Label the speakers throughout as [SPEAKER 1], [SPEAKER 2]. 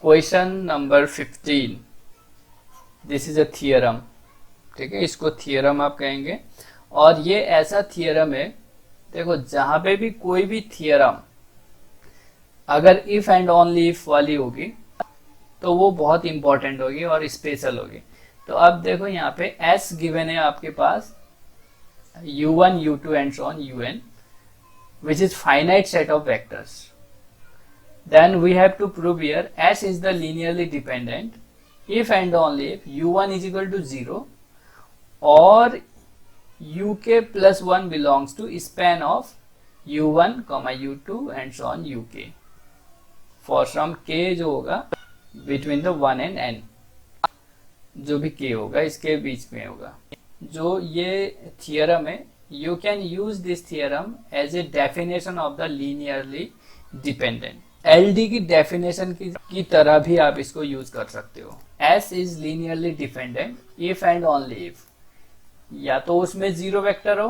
[SPEAKER 1] Question number 15, this is a theorem. ठीक है, इसको थियरम आप कहेंगे। और ये ऐसा थियरम है, देखो जहां पे भी कोई भी थियरम अगर इफ एंड ओनली इफ वाली होगी तो वो बहुत इंपॉर्टेंट होगी और स्पेशल होगी। तो अब देखो यहाँ पे एस गिवन है आपके पास u1 u2 and so on un, which is finite set of vectors. Then we have to prove here S is the linearly dependent if and only if u1 is equal to 0 or uk plus 1 belongs to span of u1, u2 and so on uk for some k जो होगा between the 1 and n, जो भी k होगा इसके बीच में होगा। जो ये थियरम है, you can use this theorem as a definition of the linearly dependent. LD की डेफिनेशन की तरह भी आप इसको यूज कर सकते हो। S is linearly dependent if and only if या तो उसमें जीरो वेक्टर हो,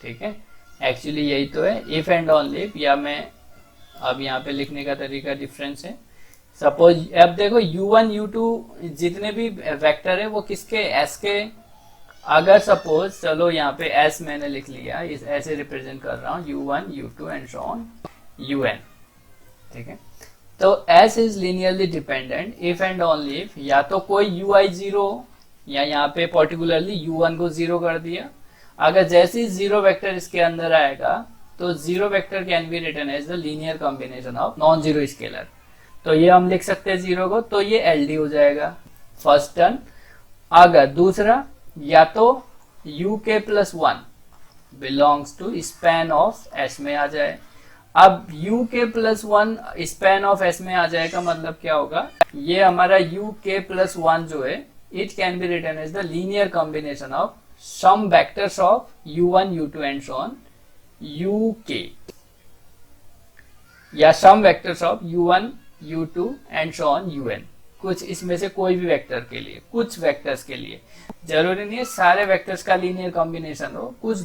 [SPEAKER 1] ठीक है, एक्चुअली यही तो है इफ एंड ओनली इफ, या मैं अब यहाँ पे लिखने का तरीका डिफरेंस है। सपोज अब देखो u1 u2 जितने भी वेक्टर है वो किसके, s के। अगर सपोज चलो यहाँ पे s मैंने लिख लिया, इस ऐसे रिप्रेजेंट कर रहा हूँ u1 u2 and so on un, ठीक है। तो s is linearly dependent if and only if या तो कोई ui 0 या यहाँ पे पर्टिकुलरली u1 को 0 कर दिया। अगर जैसे ही जीरो वेक्टर इसके अंदर आएगा तो zero vector can be written as the linear combination of non zero scalar. तो ये हम लिख सकते हैं जीरो को, तो ये एलडी हो जाएगा फर्स्ट टर्म। अगर दूसरा या तो uk plus 1 belongs to span of S में आ जाए। अब uk plus 1 span of S में आ जाए का मतलब क्या होगा, ये हमारा uk प्लस 1 जो है it can be written as the linear combination of some vectors of u1 u2 and so on uk, या some vectors of u1 u2 and so on un, कुछ इसमें से कोई भी वेक्टर के लिए, कुछ वेक्टर्स के लिए। जरूरी नहीं है सारे वेक्टर्स का लीनियर कॉम्बिनेशन हो, कुछ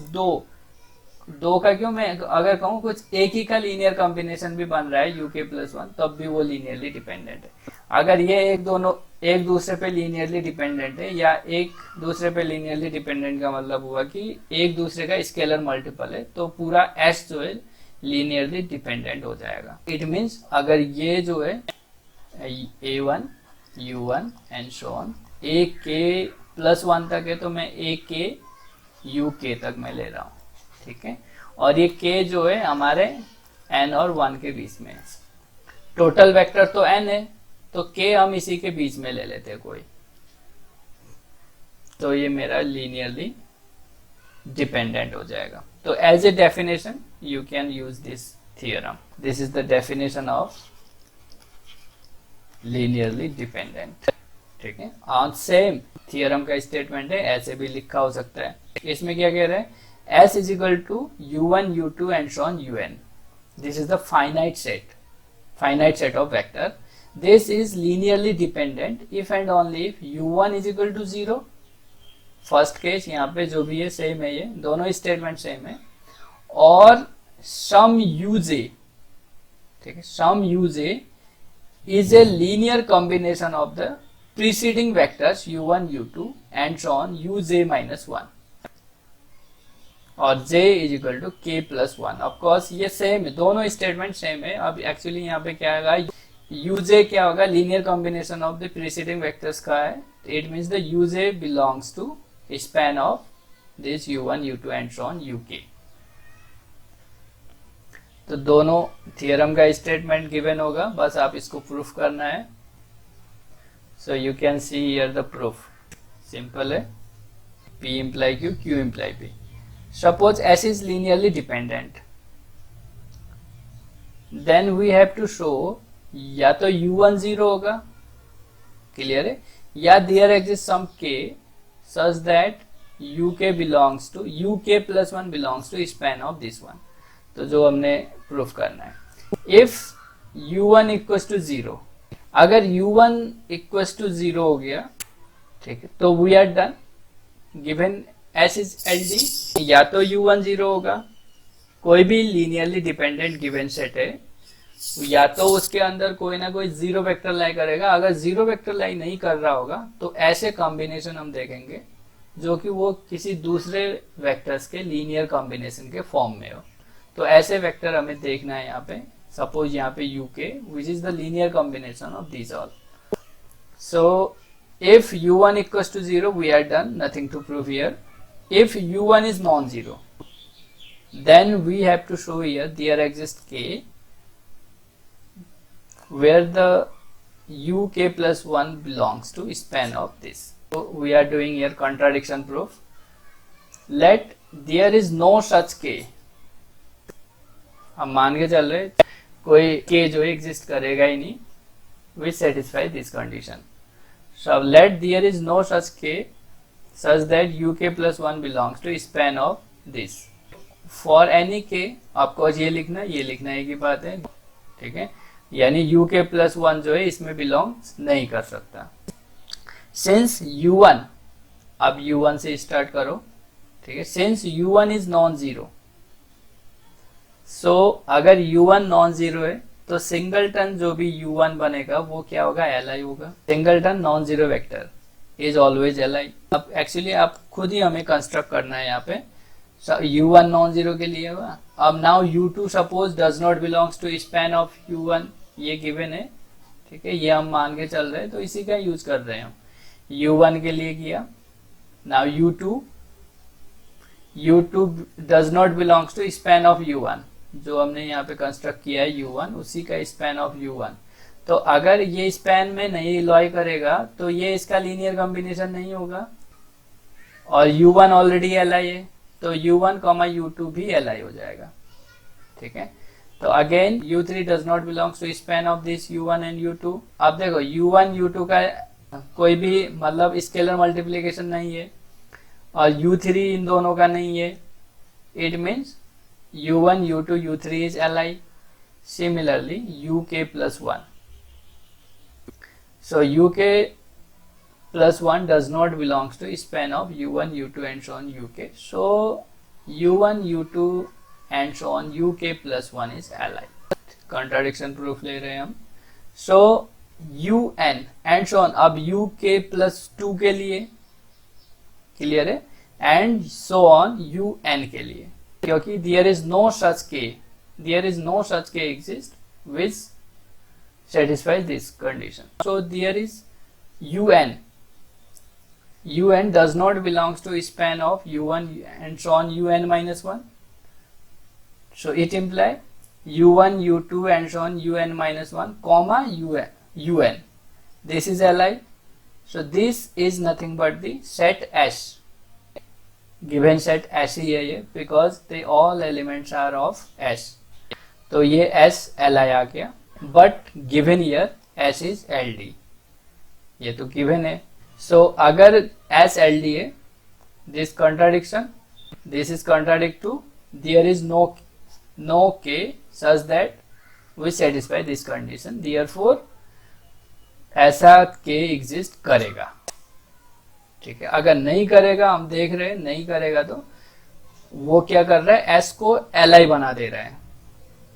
[SPEAKER 1] दो का क्यों, मैं अगर कहूँ कुछ एक ही का लीनियर कॉम्बिनेशन भी बन रहा है uk प्लस 1 तब भी वो लीनियरली डिपेंडेंट है। अगर ये एक दूसरे पे लीनियरली डिपेंडेंट है, या एक दूसरे पे लीनियरली डिपेंडेंट का मतलब हुआ कि एक दूसरे का स्केलर मल्टीपल है, तो पूरा s जो है लीनियरली डिपेंडेंट हो जाएगा। इट मीन्स अगर ये जो है a1 u1 and so on a k plus 1 तक है तो मैं a k u k तक मैं ले रहा हूँ, ठीक है। और ये k जो है हमारे n और 1 के बीच में है। टोटल वेक्टर तो n है तो k हम इसी के बीच में ले लेते हैं कोई, तो ये मेरा लीनियरली डिपेंडेंट हो जाएगा। तो as a definition you can use this theorem. This is the definition of linearly dependent, ठीक है। और सेम थियरम का स्टेटमेंट है, ऐसे भी लिखा हो सकता है। इसमें क्या कह रहे हैं, s is equal to u1 u2 and so on un. This is the finite set of vector. This is linearly dependent if and only if u1 is equal to 0. First case यहाँ पे जो भी है same है, ये दोनों statement same है। और सम uj, ठीक है, सम uj is a linear combination of the preceding vectors u1 u2 and so on uj minus 1 और j is equal to k plus 1। Of course ये सेम है, दोनों स्टेटमेंट सेम है। अब एक्चुअली यहाँ पे क्या होगा, uj क्या होगा, linear combination of the preceding vectors का है। It means the uj belongs to span of this u1 u2 and so on uk। तो दोनों थियरम का स्टेटमेंट गिवन होगा, बस आप इसको प्रूफ करना है। So you can see here the proof, simple है, p imply q, q imply p। Suppose s is linearly dependent, then we have to show या तो u1 0 होगा, क्लियर है, या there exist some k such that uk belongs to uk plus 1 belongs to span of this one. तो जो हमने proof करना है, इफ u1 इक्वल्स टू 0, अगर u1 इक्वल्स टू 0 हो गया, ठीक है, तो we are done. Given s is LD, या तो u1 0 होगा, कोई भी लीनियरली डिपेंडेंट गिवन सेट है या तो उसके अंदर कोई ना कोई जीरो वेक्टर लाई करेगा। अगर जीरो वेक्टर लाई नहीं कर रहा होगा तो ऐसे कॉम्बिनेशन हम देखेंगे जो कि वो किसी दूसरे वेक्टर्स के लीनियर कॉम्बिनेशन के फॉर्म में हो। तो ऐसे वेक्टर हमें देखना है यहाँ पे। सपोज यहाँ पे uk which is the linear combination of these all. So if u1 equals to 0, we are done, nothing to prove here. If u1 is non-zero, then we have to show here there exists k where the uk plus 1 belongs to span of this. So we are doing here contradiction proof. Let there is no such k. हम मान के चल रहे कोई k जो exist करेगा ही नहीं which satisfy this condition. So let there is no such k such that uk plus 1 belongs to span of this. For any k आपको ये लिखना एक ही बात है, ठीक है। यानी uk plus 1 जो है इसमें बिलोंग्स नहीं कर सकता। Since u1, अब u1 से स्टार्ट करो, ठीक है। Since u1 is non zero, so अगर u1 नॉन जीरो है तो सिंगलटन जो भी u1 बनेगा वो क्या होगा, li होगा। Singleton non zero vector is always li। अब एक्चुअली आप खुद ही हमें कंस्ट्रक्ट करना है यहाँ पे। u1 नॉन जीरो के लिए हुआ। अब now u2 suppose does not belongs to span of u1, ये गिवन है, ठीक है। ये हम मान के चल रहे हैं तो इसी का यूज कर रहे हैं हम। u1 के लिए किया। Now u2 does not belongs to span of u1, जो हमने यहाँ पे कंस्ट्रक्ट किया है u1, उसी का स्पैन ऑफ u1। तो अगर ये स्पैन में नहीं लॉय करेगा तो ये इसका लीनियर कॉम्बिनेशन नहीं होगा, और u1 ऑलरेडी li है तो u1, u2 भी li हो जाएगा, ठीक है। तो again u3 does not belongs to span of this u1 and u2। अब देखो u1 u2 का कोई भी मतलब स्केलर मल्टीप्लीकेशन नहीं है, और u3 इन दोनों का नहीं है। It means u1, u2, u3 is li. Similarly, uk plus 1. So uk plus 1 does not belongs to span of u1, u2 and so on uk. So u1, u2 and so on uk plus 1 is li. Contradiction proof ले रहे हैं हम। So un and so on, अब uk plus 2 के लिए clear है, and so on un के लिए, क्योंकि there is no such k exist which satisfies this condition. So there is un does not belongs to span of u1 and so on un minus 1. So it implies u1, u2 and so on un minus 1 comma un. This is li. So this is nothing but the set S. Given set ऐसे ही है ये, because they all elements are of S। तो ये S li आ गया, but given here S is LD, ये तो गिवन है। सो अगर S LD है, this is contradict to there is no k such that we satisfy this condition, therefore ऐसा k एग्जिस्ट करेगा, ठीक है। अगर नहीं करेगा, हम देख रहे हैं नहीं करेगा तो वो क्या कर रहा है, S को li बना दे रहा है,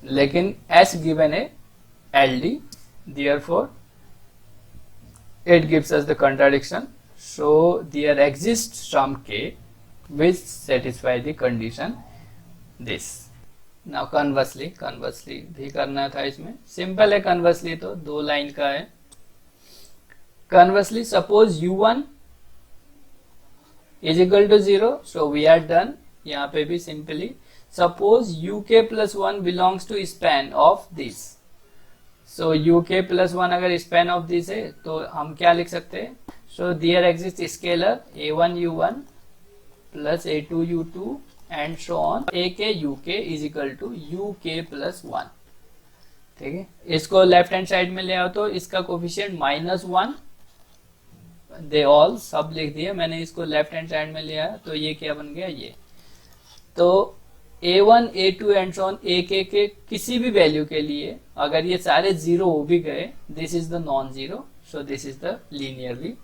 [SPEAKER 1] लेकिन S गिवन है LD, therefore it gives us the contradiction. So there exists some k which satisfy the condition this. Now conversely भी करना था इसमें, सिंपल है conversely, तो 2 लाइन का है। Conversely suppose u1 is equal to 0, so we are done। यहाँ पे भी simply suppose uk plus 1 belongs to span of this। so uk plus 1 अगर span of this है तो हम क्या लिख सकते हैं, so there exists scalar a1 u1 plus a2 u2 and so on ak uk is equal to uk plus 1, ठीक है। इसको लेफ्ट हैंड साइड में ले आओ तो इसका कोफिशिएंट -1, दे ऑल सब लिख दिया मैंने, इसको लेफ्ट हैंड साइड में ले आया तो ये क्या बन गया, ये। तो a1 a2 and so on ak के किसी भी वैल्यू के लिए अगर ये सारे 0 हो भी गए, this is the non zero, so this is the linearly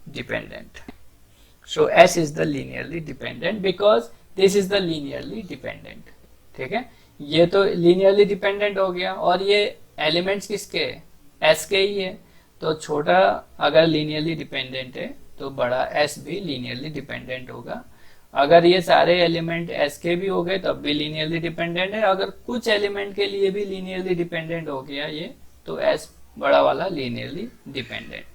[SPEAKER 1] dependent. So S is the linearly dependent because this is the linearly dependent. ठीक है, ये तो लीनियरली डिपेंडेंट हो गया, और ये एलिमेंट्स किसके है, एस के ही है, तो छोटा अगर लीनियरली डिपेंडेंट है तो बड़ा एस भी लीनियरली डिपेंडेंट होगा। अगर ये सारे एलिमेंट एस के भी हो गए तब भी लीनियरली डिपेंडेंट है, अगर कुछ एलिमेंट के लिए भी लीनियरली डिपेंडेंट हो गया ये, तो एस बड़ा वाला लीनियरली डिपेंडेंट।